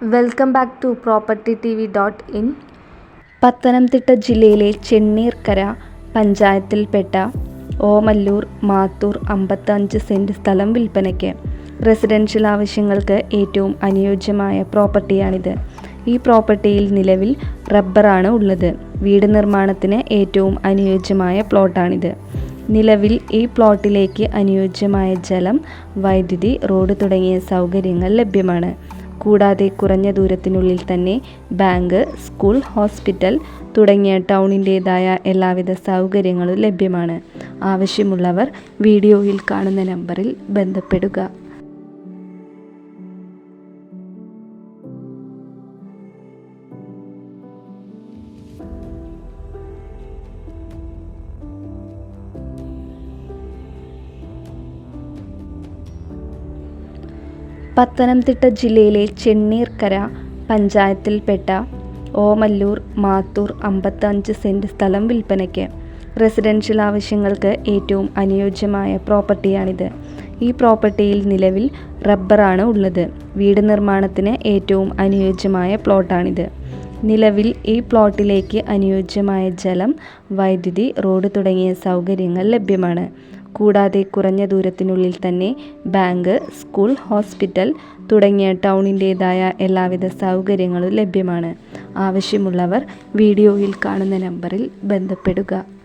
Welcome back to propertytv.in. Pathanamthitta ജില്ലയിലെ ചെന്നീർക്കര പഞ്ചായത്തിൽപ്പെട്ട Omallur Mathoor 55 cent സ്ഥലം വിൽപ്പനയ്ക്ക്. റെസിഡൻഷ്യൽ ആവശ്യങ്ങൾക്ക് ഏറ്റവും അനുയോജ്യമായ പ്രോപ്പർട്ടിയാണിത്. ഈ പ്രോപ്പർട്ടിയിൽ നിലവിൽ റബ്ബറാണ് ഉള്ളത്. വീട് നിർമ്മാണത്തിന് ഏറ്റവും അനുയോജ്യമായ പ്ലോട്ടാണിത്. നിലവിൽ ഈ പ്ലോട്ടിലേക്ക് അനുയോജ്യമായ ജലം, വൈദ്യുതി, റോഡ് തുടങ്ങിയ സൗകര്യങ്ങൾ ലഭ്യമാണ്. കൂടാതെ കുറഞ്ഞ ദൂരത്തിനുള്ളിൽ തന്നെ ബാങ്ക്, സ്കൂൾ, ഹോസ്പിറ്റൽ തുടങ്ങിയ ടൗണിൻ്റേതായ എല്ലാവിധ സൗകര്യങ്ങളും ലഭ്യമാണ്. ആവശ്യമുള്ളവർ വീഡിയോയിൽ കാണുന്ന നമ്പറിൽ ബന്ധപ്പെടുക. പത്തനംതിട്ട ജില്ലയിലെ ചെന്നീർക്കര പഞ്ചായത്തിൽപ്പെട്ട ഓമല്ലൂർ മാത്തൂർ 55 സെൻറ് സ്ഥലം വിൽപ്പനയ്ക്ക്. റെസിഡൻഷ്യൽ ആവശ്യങ്ങൾക്ക് ഏറ്റവും അനുയോജ്യമായ പ്രോപ്പർട്ടിയാണിത്. ഈ പ്രോപ്പർട്ടിയിൽ നിലവിൽ റബ്ബറാണ് ഉള്ളത്. വീട് നിർമ്മാണത്തിന് ഏറ്റവും അനുയോജ്യമായ പ്ലോട്ടാണിത്. നിലവിൽ ഈ പ്ലോട്ടിലേക്ക് അനുയോജ്യമായ ജലം, വൈദ്യുതി, റോഡ് തുടങ്ങിയ സൗകര്യങ്ങൾ ലഭ്യമാണ്. കൂടാതെ കുറഞ്ഞ ദൂരത്തിനുള്ളിൽ തന്നെ ബാങ്ക്, സ്കൂൾ, ഹോസ്പിറ്റൽ തുടങ്ങിയ ടൗണിൻ്റേതായ എല്ലാവിധ സൗകര്യങ്ങളും ലഭ്യമാണ്. ആവശ്യമുള്ളവർ വീഡിയോയിൽ കാണുന്ന നമ്പറിൽ ബന്ധപ്പെടുക.